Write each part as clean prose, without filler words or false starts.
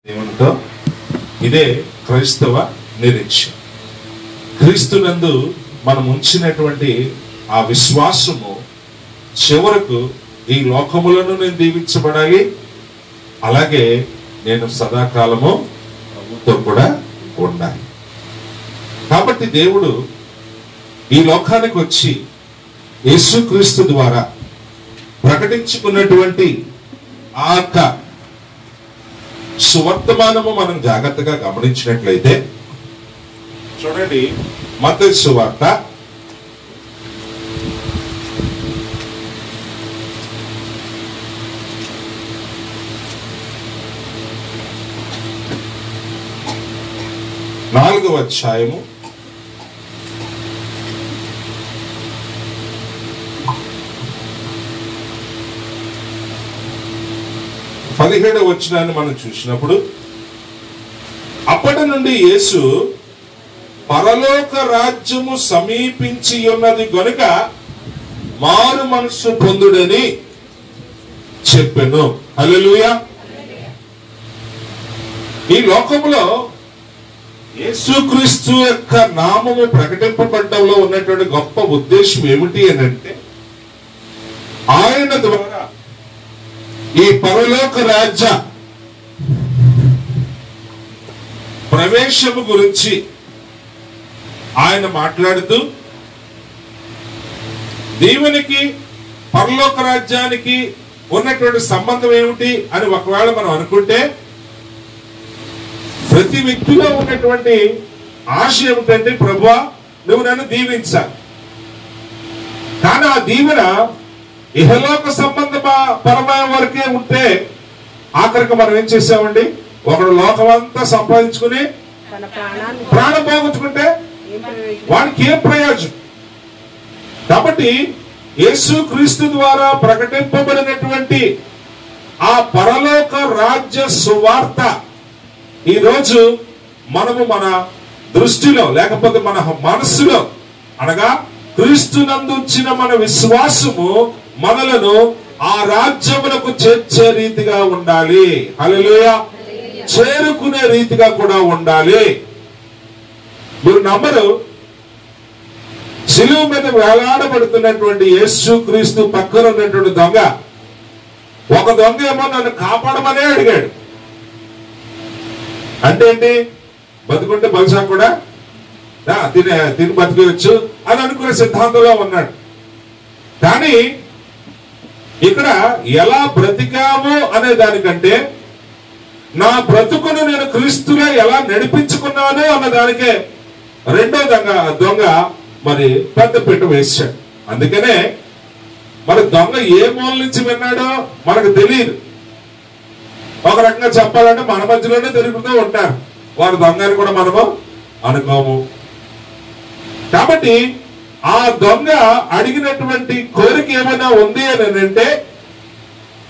దేవునితో ఇదే క్రైస్తవ నిరీక్ష. క్రీస్తునందు మనం ఉంచినటువంటి ఆ విశ్వాసము చివరకు ఈ లోకములను నేను దీవించబడాలి, అలాగే నేను సదాకాలము ప్రభుతో కూడా ఉండాలి. కాబట్టి దేవుడు ఈ లోకానికి వచ్చి యేసుక్రీస్తు ద్వారా ప్రకటించుకున్నటువంటి ఆ సువర్తమానము మనం జాగ్రత్తగా గమనించినట్లయితే చూడండి, మత్తయి సువార్త 4వ అధ్యాయము 17వ వచనాన్ని మనం చూసినప్పుడు, అప్పటి నుండి యేసు పరలోక రాజ్యము సమీపించి ఉన్నది గనుక మారు మనస్సు పొందుడని చెప్పెను. హల్లెలూయా. ఈ లోకములో యేసుక్రీస్తు యొక్క నామము ప్రకటింపబడటంలో ఉన్నటువంటి గొప్ప ఉద్దేశం ఏమిటి అని అంటే, ఆయన ద్వారా ఈ పరలోక రాజ్య ప్రవేశము గురించి ఆయన మాట్లాడుతూ, దేవునికి పరలోక రాజ్యానికి ఉన్నటువంటి సంబంధం ఏమిటి అని ఒకవేళ మనం అనుకుంటే, ప్రతి వ్యక్తిలో ఉన్నటువంటి ఆశ ఏమిటంటే, ప్రభువా నువ్వు నన్ను దీవించాలి. కానీ ఆ దీవెన ఇహలోక సంబంధ పరమైన వరకే ఉంటే ఆఖరికి మనం ఏం చేసామండి, ఒకడు లోకం అంతా సంపాదించుకుని ప్రాణం పోగొట్టుకుంటే వానికి ఏం ప్రయోజనం? కాబట్టి యేసుక్రీస్తు ద్వారా ప్రకటింపబడినటువంటి ఆ పరలోక రాజ్య సువార్త ఈరోజు మనము మన దృష్టిలో లేకపోతే మన మనస్సులో అనగా క్రీస్తునందుంచిన మన విశ్వాసము మనలను ఆ రాజ్యములకు చేర్చే రీతిగా ఉండాలి. హల్లెలూయా. చేరుకునే రీతిగా కూడా ఉండాలి. మీరు నమ్మరు, శిలువ మీద వేలాడబడుతున్నటువంటి యేసుక్రీస్తు పక్కన ఉన్నటువంటి దొంగ, ఒక దొంగ ఏమో నన్ను కాపాడమనే అడిగాడు. అంటే ఏంటి? బతుకుంటే బహుశా కూడా తిని బతికేయచ్చు అని అనుకునే సిద్ధాంతంలో ఉన్నాడు. కానీ ఇక్కడ ఎలా బ్రతికాము అనే దానికంటే, నా బ్రతుకును నేను క్రీస్తులో ఎలా నడిపించుకున్నాను అన్న దానికే రెండో దొంగ మరి పెద్ద పీట వేశాడు. అందుకనే మరి దొంగ ఏ మూల నుంచి విన్నాడో మనకు తెలియదు. ఒక రకంగా చెప్పాలంటే మన మధ్యలోనే తిరుగుతూ ఉంటారు వారు దొంగని కూడా మనము అనుకోము. కాబట్టి ఆ దొంగ అడిగినటువంటి కోరిక ఏమైనా ఉంది అని అంటే,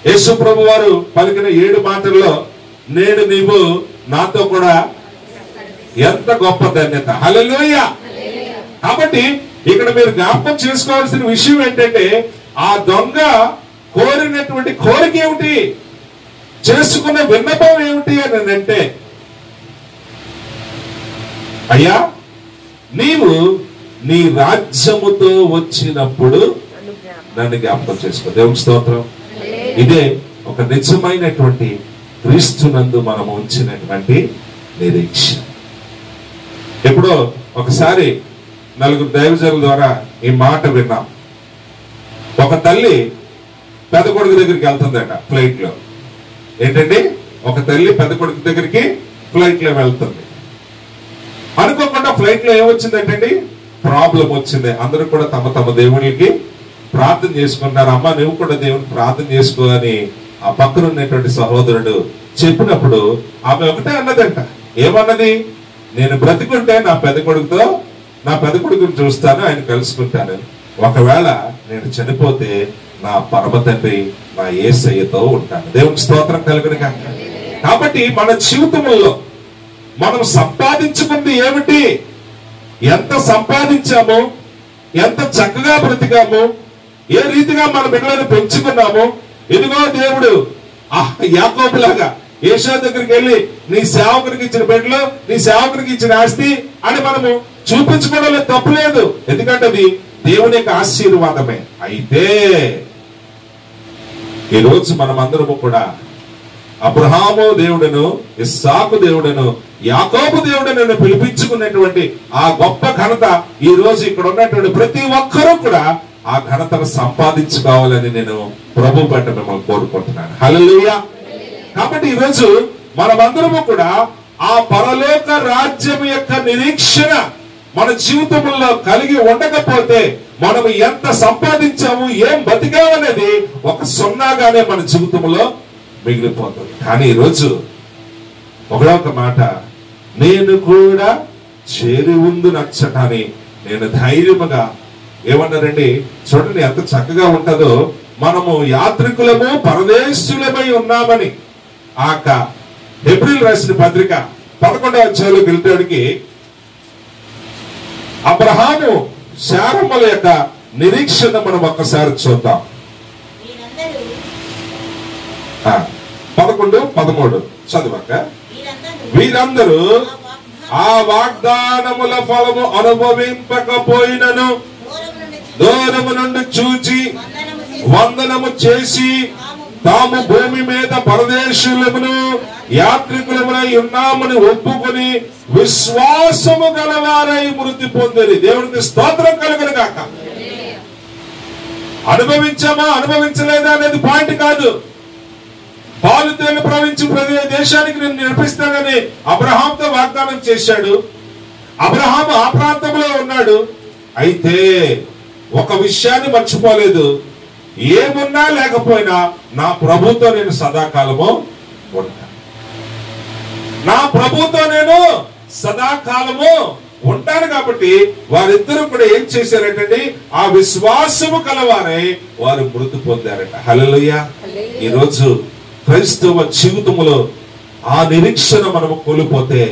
యేసు ప్రభు వారు పలికిన 7 మాటల్లో నేడు నీవు నాతో కూడా ఎంత గొప్ప ధన్యత. హల్లెలూయా. కాబట్టి ఇక్కడ మీరు జ్ఞాపకం చేసుకోవాల్సిన విషయం ఏంటంటే, ఆ దొంగ కోరినటువంటి కోరిక ఏమిటి, చేసుకున్న విన్నపం ఏమిటి అని అంటే, అయ్యా నీవు నీ రాజ్యముతో వచ్చినప్పుడు నన్ను జ్ఞాపకం చేసుకో. దేవుని స్తోత్రం. ఇదే ఒక నిజమైనటువంటి క్రీస్తునందు మనం ఉంచినటువంటి నిరీక్ష. ఎప్పుడో ఒకసారి 4 దైవజనుల ద్వారా ఈ మాట విన్నాం. ఒక తల్లి పెద్ద కొడుకు దగ్గరికి వెళ్తుందట ఫ్లైట్ లో. ఏంటండి? ఒక తల్లి పెద్ద కొడుకు దగ్గరికి ఫ్లైట్ లో వెళ్తుంది. అనుకోకుండా ఫ్లైట్ లో ఏమొచ్చిందంటండి, ప్రాబ్లం వచ్చింది. అందరూ కూడా తమ తమ దేవునికి ప్రార్థన చేసుకుంటారు. అమ్మ నువ్వు కూడా దేవునికి ప్రార్థన చేసుకో అని ఆ పక్కన ఉన్నటువంటి సహోదరుడు చెప్పినప్పుడు ఆమె ఒకటే అన్నదంట. ఏమన్నది? నేను బ్రతికుంటే నా పెద్ద కొడుకుని చూస్తాను, ఆయన కలుసుకుంటాను. ఒకవేళ నేను చనిపోతే నా పరమ తండ్రి నా యేసయ్యతో ఉంటాను. దేవునికి స్తోత్రం కలుగును గాక. కాబట్టి మన జీవితంలో మనం సంపాదించుకుంది ఏమిటి, ఎంత సంపాదించాము, ఎంత చక్కగా బ్రతికాము, ఏ రీతిగా మన బిడ్డలను పెంచుకున్నాము. ఇదిగో దేవుడు యాకోబులాగా యేషయ దగ్గరికి వెళ్ళి నీ సేవకునికి ఇచ్చిన బిడ్డలు, నీ సేవకునికి ఇచ్చిన ఆస్తి అని మనము చూపించుకోవడంలో తప్పు లేదు, ఎందుకంటే అది దేవుని యొక్క ఆశీర్వాదమే. అయితే ఈరోజు మనమందరము కూడా అబ్రహాము దేవుడను, ఇస్సాకు దేవుడను, యాకోబు దేవుడను పిలిపించుకున్నటువంటి ఆ గొప్ప ఘనత ఈ రోజు ఇక్కడ ఉన్నటువంటి ప్రతి ఒక్కరూ కూడా ఆ ఘనతను సంపాదించుకోవాలని నేను ప్రభు పట్ల మిమ్మల్ని కోరుకుంటున్నాను. హల్లెలూయా. కాబట్టి ఈరోజు మనమందరము కూడా ఆ పరలోక రాజ్యం యొక్క నిరీక్షణ మన జీవితంలో కలిగి ఉండకపోతే మనం ఎంత సంపాదించాము, ఏం బతికామనేది ఒక సున్నాగానే మన జీవితంలో మిగిలిపోతుంది. కానీ ఈరోజు ఒక మాట, నేను కూడా చేరి ఉందు నచ్చటాన్ని నేను ధైర్యముగా ఏమన్నారండి, చూడండి ఎంత చక్కగా ఉంటుందో. మనము యాత్రికులము పరదేశులమై ఉన్నామని ఆ ఏప్రిల్ రాసిన పత్రిక 11వ అధ్యాయంలోకి వెళ్తాడికి అబ్రహాము శారమ్మల యొక్క నిరీక్షణ మనం ఒక్కసారి చూద్దాం. 11, 13 చదువక. వీరందరూ ఆ వాగ్దానముల ఫలము అనుభవింపకపోయినను దూరము నుండి చూచి వందనము చేసి తాము భూమి మీద పరదేశులమును యాత్రికులమునై ఉన్నామని ఒప్పుకొని విశ్వాసము గలవారై మృతి పొందిరి. దేవునికి స్తోత్రం కలుగును గాక. అనుభవించామా అనుభవించలేదా అనేది పాయింట్ కాదు. పాలు తేనె ప్రవహించి దేశానికి నేను నడిపిస్తానని అబ్రహాంతో వాగ్దానం చేశాడు. అబ్రహాం ఆ ప్రాంతంలో ఉన్నాడు. అయితే ఒక విషయాన్ని మర్చిపోలేదు, ఏమున్నా లేకపోయినా నా ప్రభుతో నేను సదాకాలము ఉంటాను. నా ప్రభుతో నేను సదాకాలము ఉంటాను. కాబట్టి వారిద్దరూ కూడా ఏం చేశారంటే ఆ విశ్వాసము కలవారై వారు మృతి పొందారట. హల్లెలూయా. ఈరోజు క్రైస్తవ జీవితంలో ఆ నిరీక్షణ మనము కోల్పోతే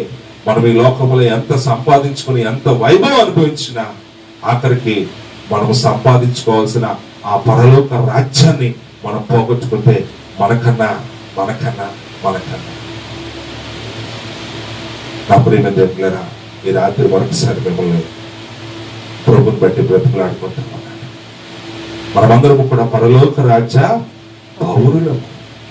మనం ఈ లోకంలో ఎంత సంపాదించుకుని ఎంత వైభవం అనుభవించినా ఆఖరికి మనము సంపాదించుకోవాల్సిన ఆ పరలోక రాజ్యాన్ని మనం పోగొట్టుకుంటే మనకన్నా మనకన్నా మనకన్నా నా ప్రేమ దేవులారా, ఈ రాత్రి మరొకసారి మిమ్మల్ని ప్రభుని బట్టి బ్రతుకులాడుకుంటున్నాను. మనమందరము కూడా పరలోక రాజ్య పౌరులం.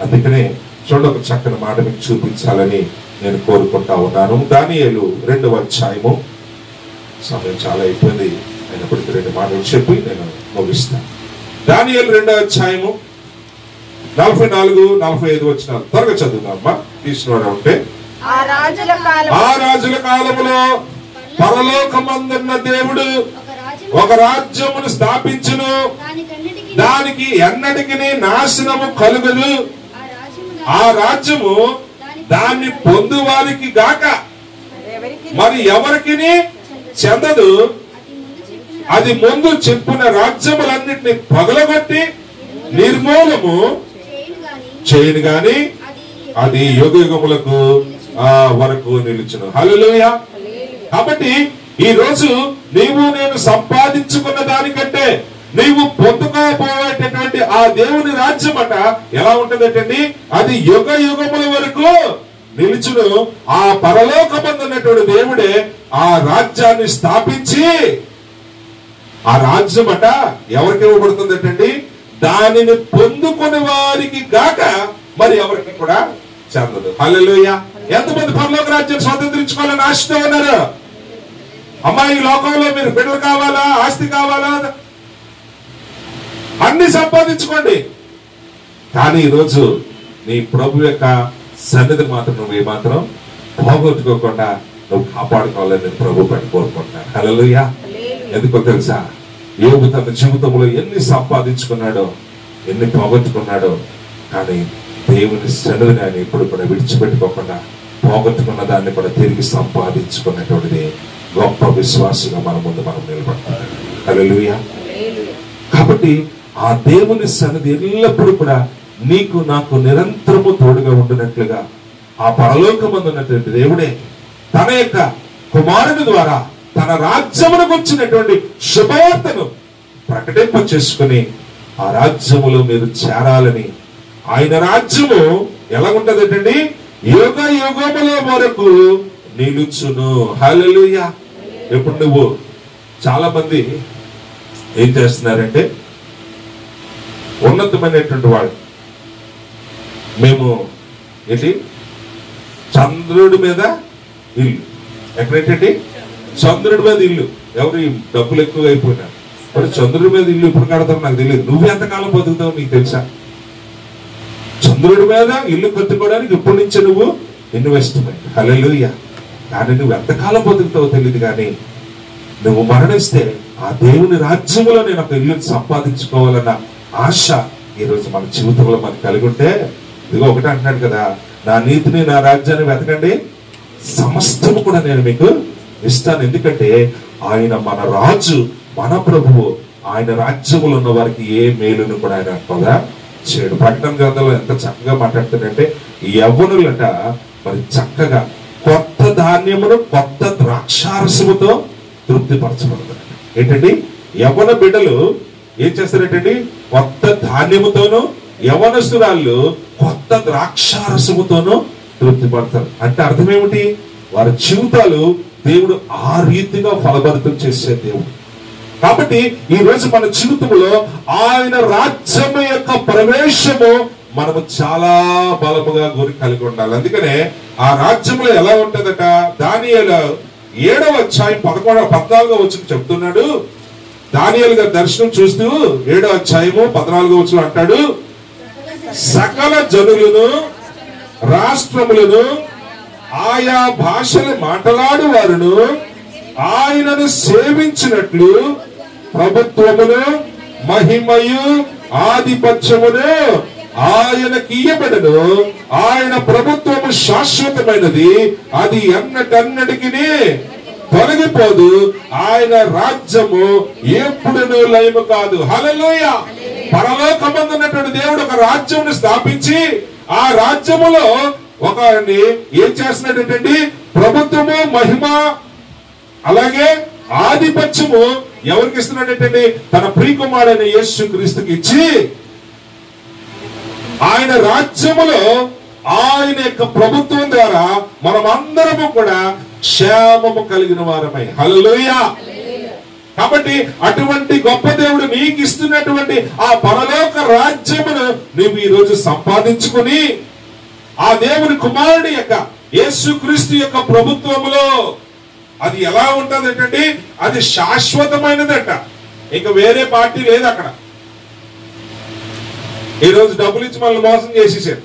అందుకనే చూడండి, ఒక చక్కని మాట మీకు చూపించాలని నేను కోరుకుంటా ఉన్నాను. దానియేలు 2వ అధ్యాయము, సమయం చాలా అయిపోయింది అయినప్పటికీ 2 మాటలు చెప్పి నేను ముగిస్తాను. దానియేలు 2వ అధ్యాయము 44, 45 వచనాలు త్వరగా చదువుదామా. తీసినవాడు ఉంటే ఆ రాజుల కాలములో పరలోకమందున్న దేవుడు ఒక రాజ్యమును స్థాపించును, దానికి ఎన్నటికి నాశనము కలుగదు. ఆ రాజ్యము దాన్ని పొందు వారికి గాక మరి ఎవరికి చెందదు. అది ముందు చెప్పిన రాజ్యములన్నిటిని పగలగొట్టి నిర్మూలము చేయను గాని అది యుగ యుగములకు వరకు నిలుచును. హల్లెలూయా. కాబట్టి ఈ రోజు నీవు నేను సంపాదించుకున్న దానికంటే నీవు పొందుకోబోయేటటువంటి ఆ దేవుని రాజ్యం అట ఎలా ఉంటదంటండి, అది యుగ యుగముల వరకు నిలుచును. ఆ పరలోకమందున్నటువంటి దేవుడే ఆ రాజ్యాన్ని స్థాపించి ఆ రాజ్యం అట ఎవరికి ఇవ్వబడుతుందటండి, దానిని పొందుకునే వారికి గాక మరి ఎవరికి కూడా చెందదు. హల్లెలూయా. ఎంతమంది పరలోక రాజ్యం స్వతంత్రించుకోవాలని ఆశతో ఉన్నారు? అమ్మాయి లోకంలో మీరు బిడ్డలు కావాలా, ఆస్తి కావాలా, అన్ని సంపాదించుకోండి. కానీ ఈరోజు నీ ప్రభు యొక్క సన్నిధి మాత్రం నువ్వు ఏమాత్రం పోగొట్టుకోకుండా నువ్వు కాపాడుకోవాలని నేను ప్రభు పట్టి కోరుకుంటున్నాను. హల్లెలూయా. ఎందుకో తెలుసా, యోబు తన జీవితంలో ఎన్ని సంపాదించుకున్నాడో, ఎన్ని పోగొట్టుకున్నాడో, కానీ దేవుని సన్నిధిని ఆయన ఇప్పుడు కూడా విడిచిపెట్టుకోకుండా పోగొట్టుకున్న దాన్ని కూడా తిరిగి సంపాదించుకున్నటువంటిది గొప్ప విశ్వాసంగా మన ముందు మనం నిలబడతాం. హల్లెలూయా. కాబట్టి ఆ దేవుని సన్నిధి ఎల్లప్పుడూ కూడా నీకు నాకు నిరంతరము తోడుగా ఉండినట్లుగా ఆ పరలోకమందున్నటువంటి దేవుడే తన యొక్క కుమారుని ద్వారా తన రాజ్యమునకు వచ్చినటువంటి శుభవార్తను ప్రకటింప చేసుకుని ఆ రాజ్యములో మీరు చేరాలని, ఆయన రాజ్యము ఎలా ఉంటదండి, యుగ యుగముల వరకు నిలుచును. హల్లెలూయా. ఇప్పుడు నువ్వు చాలా మంది ఏం చేస్తున్నారంటే, ఉన్నతమైనటువంటి వాడు, మేము ఏంటి చంద్రుడి మీద ఇల్లు, ఎక్కడేంటండి చంద్రుడి మీద ఇల్లు. ఎవరు డబ్బులు ఎక్కువ అయిపోయినారు, మరి చంద్రుడి మీద ఇల్లు ఇప్పుడు కడతారు నాకు తెలియదు. నువ్వు ఎంతకాలం బతుకుతావు నీకు తెలుసా? చంద్రుడి మీద ఇల్లు కట్టుకోవడానికి ఇప్పటి నుంచే నువ్వు ఇన్వెస్ట్మెంట్. హల్లెలూయా. కానీ నువ్వు ఎంతకాలం బతుకుతావో తెలియదు. కానీ నువ్వు మరణిస్తే ఆ దేవుని రాజ్యంలో నేను ఒక ఇల్లుని సంపాదించుకోవాలన్న ఆశ ఈరోజు మన జీవితంలో మనకు కలిగి ఉంటే, ఇదిగో ఒకటి అంటున్నాడు కదా, నా నీతిని నా రాజ్యాన్ని వెతకండి, సమస్తము కూడా నేను మీకు ఇస్తాను. ఎందుకంటే ఆయన మన రాజు, మన ప్రభువు. ఆయన రాజ్యములో ఉన్న వారికి ఏ మేలును కూడా ఆయన కదా చేయడు. ప్రకటన గ్రంథంలో ఎంత చక్కగా మాట్లాడుతుందంటే, యవ్వనులట మరి చక్కగా కొత్త ధాన్యమును కొత్త ద్రాక్షారసముతో తృప్తిపరచబడతారు. ఏంటండి యవ్వన బిడ్డలు ఏం చేస్తారేంటండి, కొత్త ధాన్యముతోనూ, యవ్వనస్తురాళ్ళు కొత్త ద్రాక్షారసముతోనూ తృప్తిపడతారు. అంటే అర్థం ఏమిటి? వారి జీవితాలు దేవుడు ఆ రీతిగా ఫలభరితం చేసే దేవుడు. కాబట్టి ఈ రోజు మన జీవితంలో ఆయన రాజ్యం యొక్క ప్రవేశము మనము చాలా బలముగా గురి కలిగి ఉండాలి. అందుకనే ఆ రాజ్యంలో ఎలా ఉంటదట, దానియేలు 7వ అధ్యాయం 14వ వచనం చెప్తున్నాడు. దానియేలు గారి దర్శనం చూస్తూ 7వ అధ్యాయము 14వ వచనం అంటాడు, సకల జనులను రాష్ట్రములను ఆయా భాషలు మాట్లాడు వారును ఆయనను సేవించినట్లు ప్రభుత్వమును మహిమయు ఆధిపత్యమును ఆయనకి ఇయ్యబడను. ఆయన ప్రభుత్వము శాశ్వతమైనది, అది ఎన్నటన్నటికి తొలగిపోదు. ఆయన రాజ్యము ఎప్పుడునూ లయము కాదు. హల్లెలూయా. పరలోకమందు ఉన్నటువంటి దేవుడు ఒక రాజ్యమును స్థాపించి ఆ రాజ్యములో ఒక ఏం చేస్తున్నాడంటే, ప్రభుత్వము మహిమ అలాగే ఆధిపత్యము ఎవరికి ఇస్తున్నాడంటే తన ప్రియకుమారుడైన యేసుక్రీస్తుకి ఇచ్చి, ఆయన రాజ్యములో ఆయన యొక్క ప్రభుత్వం ద్వారా మనం అందరము కూడా క్షేమము కలిగిన వారమై. హల్లెలూయా. కాబట్టి అటువంటి గొప్ప దేవుడు నీకు ఇస్తున్నటువంటి ఆ పరలోక రాజ్యమును నువ్వు ఈ రోజు సంపాదించుకుని ఆ దేవుని కుమారుడి యొక్క యేసుక్రీస్తు యొక్క ప్రభుత్వములో అది ఎలా ఉంటదంటే అది శాశ్వతమైనదట. ఇంకా వేరే పార్టీ లేదు అక్కడ. ఈ రోజు డబ్బులు ఇచ్చి మనల్ని మోసం చేసేసారు.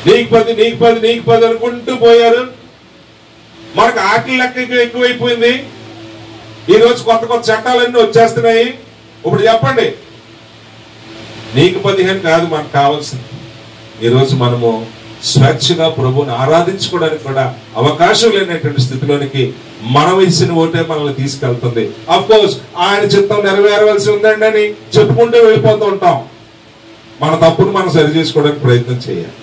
నీకు 10 నీకు 10 నీకు 10 అనుకుంటూ పోయారు. మనకు ఆకలి లెక్క ఎక్కువైపోయింది. ఈ రోజు కొత్త కొత్త చట్టాలన్నీ వచ్చేస్తున్నాయి. ఇప్పుడు చెప్పండి, నీకు 15 కాదు మనకు కావాల్సింది. ఈ రోజు మనము స్వేచ్ఛగా ప్రభువుని ఆరాధించుకోవడానికి కూడా అవకాశం లేనటువంటి స్థితిలోనికి మనం ఇచ్చిన ఓటే మనల్ని తీసుకెళ్తుంది. అఫ్ కోర్స్ ఆయన చిత్తం నెరవేరవలసి ఉందండి అని చెప్పుకుంటూ వెళ్ళిపోతూ ఉంటాం. మన తప్పును మనం సరి చేసుకోవడానికి ప్రయత్నం చేయాలి.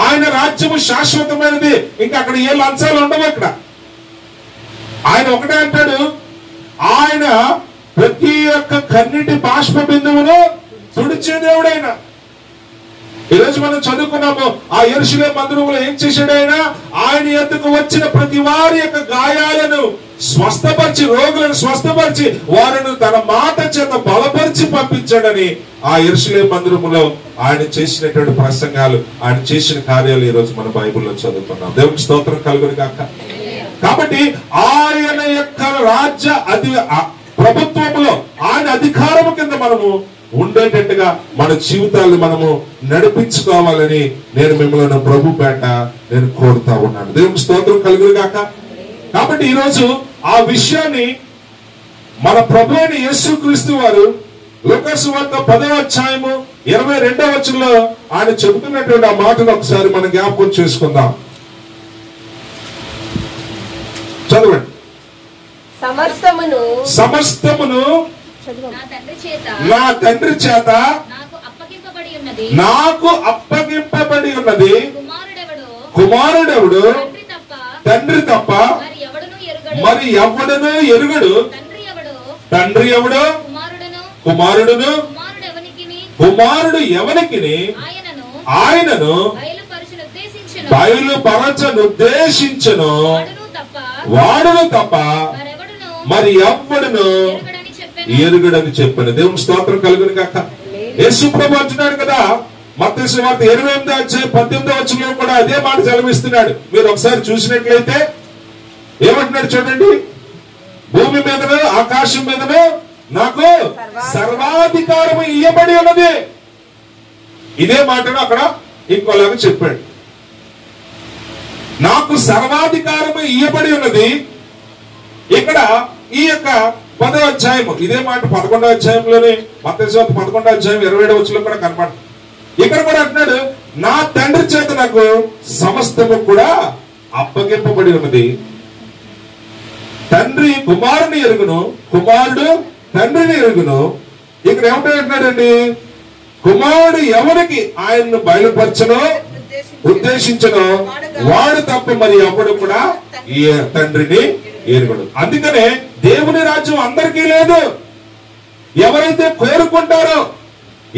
ఆయన రాజ్యము శాశ్వతమైనది. ఇంకా అక్కడ ఏ లంచాలు ఉండవు. అక్కడ ఆయన ఒకటే అంటాడు, ఆయన ప్రతి ఒక్క కన్నిటి బాష్ప బిందువును తుడిచే దేవుడైన. ఈరోజు మనం చదువుకున్నాము, ఆ యెరూషలేము మందిరంలో ఏం చేశాడు ఆయన ఎద్దుకు వచ్చిన ప్రతి వారి యొక్క గాయాలను స్వస్థపరిచి, రోగులను స్వస్థపరిచి, వారిని తన మాట చేత బలపరిచి పంపించాడని ఆ యెరూషలేము మందిరంలో ఆయన చేసినటువంటి ప్రసంగాలు, ఆయన చేసిన కార్యాలు ఈ రోజు మన బైబిల్లో చదువుకున్నాం. దేవునికి స్తోత్రం కలుగును గాక. కాబట్టి ఆయన యొక్క రాజ్య ప్రభుత్వంలో ఆయన అధికారము కింద మనము ఉండేటట్టుగా మన జీవితాలను మనము నడిపించుకోవాలని నేను మిమ్మల్ని ప్రభు పేట నేను కోరుతా ఉన్నాను. దేవుని స్తోత్రం కలుగును గాక. కాబట్టి ఈరోజు ఆ విషయాన్ని మన ప్రభు అయిన యేసుక్రీస్తు వారు లూకా సువార్త 10వ అధ్యాయము 22వ వచనంలో ఆయన చెబుతున్నటువంటి ఆ మాటను ఒకసారి మనం జ్ఞాపకం చేసుకుందాం. చదవండి. సమస్తమును నా తండ్రి చేత నాకు అప్పగింపబడి ఉన్నది. కుమారుడెవడు తండ్రి తప్ప మరి ఎవడను ఎరుగడు. తండ్రి ఎవడు, కుమారుడును, కుమారుడు ఎవనికి ఆయనను బయలుపరచనుద్దేశించును, వాడును తప్ప మరి ఎవ్వడును ఎరుగడని చెప్పాను. దేవుని స్తోత్రం కలుగును గాక. యేసు ప్రభు అంటున్నాడు కదా, మత్తయి సువార్త 28వ అధ్యాయం 18వ వచనంలో కూడా అదే మాట సెలవిస్తున్నాడు. మీరు ఒకసారి చూసినట్లయితే ఏమంటున్నాడు చూడండి, భూమి మీదను ఆకాశం మీదను నాకు సర్వాధికారము ఇయ్యబడి ఉన్నది. ఇదే మాటను అక్కడ ఇంకోలాగా చెప్పాడు, నాకు సర్వాధికారము ఇయ్యబడి ఉన్నది. ఇక్కడ ఈ యొక్క 10వ అధ్యాయము ఇదే మాట 11వ అధ్యాయంలోనే, మత్తయి సువార్త 11వ అధ్యాయం 27వ వచనంలో కూడా కనపడుతుంది. ఇక్కడ కూడా అంటున్నాడు, నా తండ్రి చేత నాకు సమస్తము కూడా అప్పగింపబడి ఉన్నది. తండ్రి కుమారుని ఎరుగును, కుమారుడు తండ్రిని ఎరుగును. ఇక్కడ ఏమంటున్నాడండి, కుమారుడు ఎవరికి ఆయన్ను బయలుపరచనో ఉద్దేశించనో వాడు తప్ప మరి ఎవడు కూడా ఈ తండ్రిని ఎరుగుడు. అందుకనే దేవుని రాజ్యం అందరికీ లేదు. ఎవరైతే కోరుకుంటారో,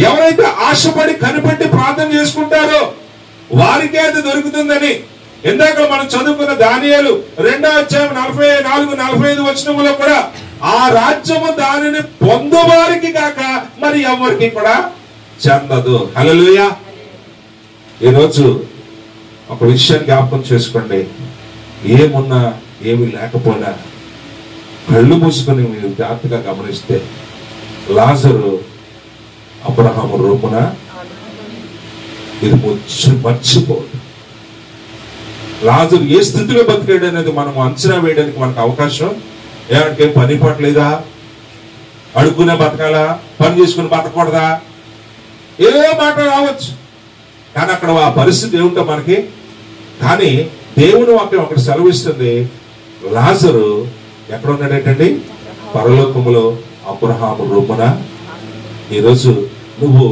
ఎవరైతే ఆశపడి కనిపెట్టి ప్రార్థన చేసుకుంటారో వారికే అది దొరుకుతుందని ఇందాక మనం చదువుకున్న దానియేలు 2వ అధ్యాయం 44-45 వచనములో కూడా ఆ రాజ్యము దానిని పొందువారికి కాక మరి ఎవరికి కూడా చెందదు. హల్లెలూయా. ఈరోజు ఒక విషయాన్ని జ్ఞాపకం చేసుకోండి, ఏమున్నా ఏమి లేకపోయినా కళ్ళు మూసుకొని మీరు జాగ్రత్తగా గమనిస్తే లాజరు అబ్రహాము రొమ్మున ఇది మర్చిపోదు. లాజరు ఏ స్థితిలో బతికాడు అనేది మనం అంచనా వేయడానికి మనకు అవకాశం ఏమంటే, పని పట్టలేదా, అడుక్కునే బతకాలా, పని చేసుకుని బతకూడదా, ఏ మాట రావచ్చు. కానీ అక్కడ ఆ పరిస్థితి ఏమిటో మనకి. కానీ దేవుని వాక్యం అక్కడ సెలవిస్తుంది, లాజరు ఎక్కడ ఉన్నాడేంటండి, పరలోకములో అబ్రహాము రొమ్మున. ఈరోజు నువ్వు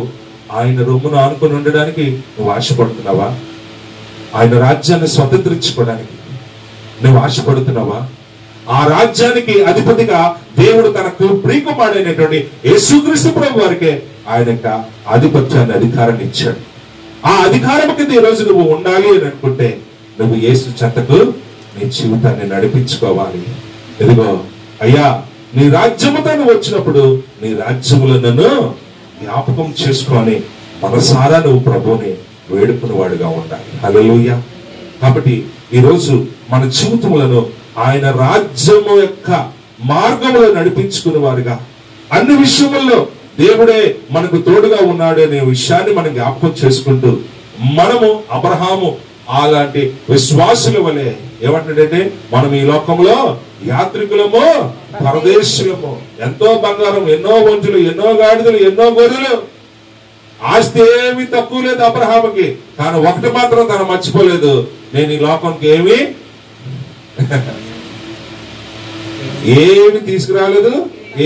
ఆయన రొమ్మును ఆనుకొని ఉండడానికి నువ్వు ఆశపడుతున్నావా? ఆయన రాజ్యాన్ని స్వతంత్రించుకోవడానికి నువ్వు ఆశపడుతున్నావా? ఆ రాజ్యానికి అధిపతిగా దేవుడు తనకు ప్రియకుమారుడైనటువంటి యేసుక్రీస్తు ప్రభు వారికే ఆయన యొక్క ఆధిపత్యాన్ని, అధికారాన్ని ఇచ్చాడు. ఆ అధికారం కింద ఈ రోజు నువ్వు ఉండాలి అని అనుకుంటే నువ్వు యేసు చెంతకు నీ జీవితాన్ని నడిపించుకోవాలి. ఎదుగో అయ్యా, నీ రాజ్యముతో నువ్వు వచ్చినప్పుడు నీ రాజ్యములో నన్ను జ్ఞాపకం చేసుకొని మనసారా నువ్వు ప్రభువుని వేడుకునే వాడుగా ఉండాలి. హల్లెలూయా. కాబట్టి ఈరోజు మన జీవితములను ఆయన రాజ్యము యొక్క మార్గములో నడిపించుకునే వారుగా, అన్ని విషయముల్లో దేవుడే మనకు తోడుగా ఉన్నాడు అనే విషయాన్ని మనం జ్ఞాపకం చేసుకుంటూ, మనము అబ్రహాము అలాంటి విశ్వాసుల వలె ఏమంటాడంటే, మనం ఈ లోకంలో యాత్రికులము, పరదేశులము. ఎంతో బంగారం, ఎన్నో ఒంటులు, ఎన్నో గాడిదలు, ఎన్నో గొర్రెలు, ఆస్తి ఏమి తక్కువ లేదు అబ్రహాముకి. కానీ ఒకటి మాత్రం తను మర్చిపోలేదు, నేను ఈ లోకంకి ఏమి తీసుకురాలేదు,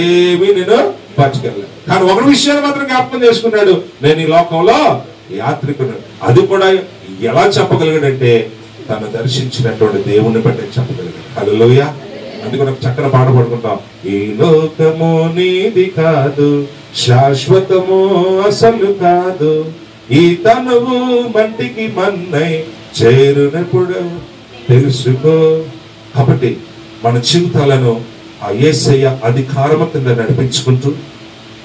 ఏమి నేను పట్టుకెళ్ళలేదు. కానీ ఒక విషయాన్ని మాత్రం జ్ఞాపకం చేసుకున్నాడు, నేను ఈ లోకంలో యాత్రికుడు. అది కూడా ఎలా చెప్పగలిగాడంటే తను దర్శించినటువంటి దేవుణ్ణి బట్టి చెప్పగలిగాడు. హల్లెలూయా. అందుకని ఒక చక్కని పాట పాడుకుంటాం, ఈ లోకము నీది కాదు, శాశ్వతము అసలు కాదు, ఈ తనువు మంటికి మన్నై చేరునప్పుడు తెలుసుకో. కాబట్టి మన జీవితాలను ఆ యేసయ్య అధికారము కింద నడిపించుకుంటూ,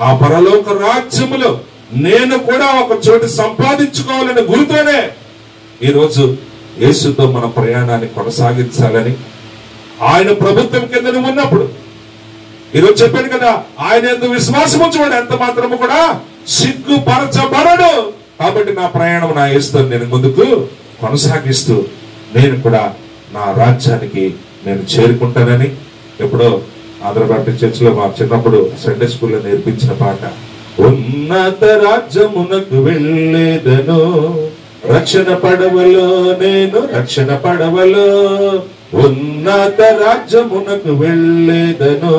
ఆ పరలోక రాజ్యములో నేను కూడా ఒక చోటు సంపాదించుకోవాలనే గురితోనే ఈరోజు యేసుతో మన ప్రయాణాన్ని కొనసాగించాలని, ఆయన ప్రభుత్వం కింద నువ్వు ఉన్నప్పుడు, ఈరోజు చెప్పాను కదా, ఆయన ఎందుకు విశ్వాసం ఉంచువాడు ఎంత మాత్రము కూడా సిగ్గుపరచబడడు. కాబట్టి నా ప్రయాణం నా యేసుతో నేను ముందుకు కొనసాగిస్తూ నేను కూడా నా రాజ్యానికి నేను చేరుకుంటానని ఎప్పుడో ఆంధ్రప్రదేశ్ చర్చిలో మా చిన్నప్పుడు సండే స్కూల్లో నేర్పించిన పాట, ఉన్నత రాజ్యమునకు వెళ్ళేదను, రక్షణ పడవలో నేను రక్షణ పడవలో, ఉన్నత రాజ్యమునకు వెళ్ళేదను,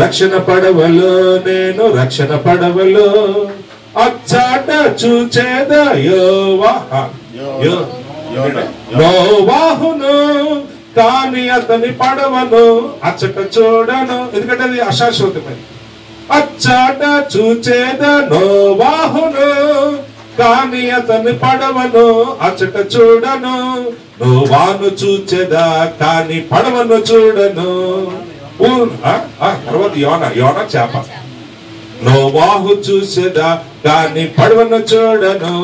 రక్షణ పడవలో నేను రక్షణ పడవలో, అచ్చాట చూచేద నోవాహును, కానీ అతని పడవను అచ్చట చూడను, ఎందుకంటే అది అశాశ్వతమైనది. అచ్చాట చూచేద నోవాహును, కానీ అతని పడవను అచట చూడను. నోవాను చూచెదా కానీ పడవను చూడను. తర్వాత యోనా చేప. నోవాహు చూచెదా కానీ పడవను చూడను.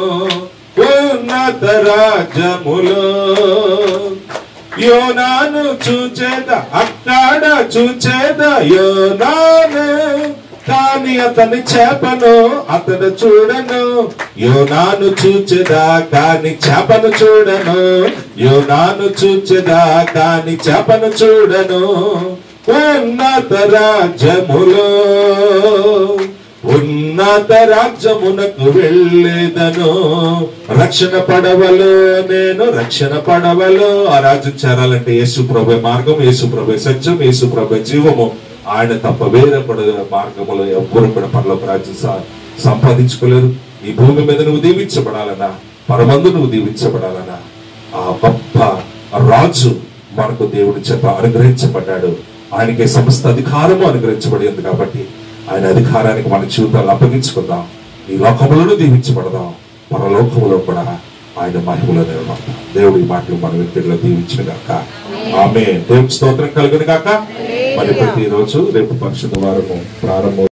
ఉన్నత రాజ్యములో యోనాను చూచేదా అక్కడ చూచేదా యోనాను. కానీ అతని చేపను అతడు చూడను. యోనాను చూచెదా కానీ చేపను చూడను. యోనాను చూచెదా కానీ చేపను చూడను. ఉన్నత రాజ్యములో ఉన్నత రాజ్యమునకు వెళ్ళేదను. రక్షణ పడవలో నేను రక్షణ పడవలో. ఆ రాజ్యం చేరాలంటే యేసు ప్రభు మార్గం, యేసు ప్రభు సత్యం, యేసు ప్రభు జీవము. ఆయన తప్ప వేరే మార్గములో ఎవ్వరు కూడా పరలోక రాజ్యం సంపాదించుకోలేరు. ఈ భూమి మీద నువ్వు దీవించబడాలన్నా, పరమందు నువ్వు దీవించబడాలన్నా ఆ గొప్ప రాజు మనకు దేవుడి చేత అనుగ్రహించబడ్డాడు. ఆయనకి సమస్త అధికారము అనుగ్రహించబడింది కాబట్టి ఆయన అధికారానికి మన జీవితాలను అప్పగించుకుందాం. ఈ లోకములను దీవించబడదాం, పరలోకములో కూడా ఆయన మహిమలో నిలబడతాం. దేవుడి మాటలు మన వ్యక్తుల్లో దీవించిన గాక. ఆమేన్. దేవుడికి స్తోత్రం కలుగును గాక. మరి ప్రతిరోజు రేపు పరిశుద్ధ వారము ప్రారంభం.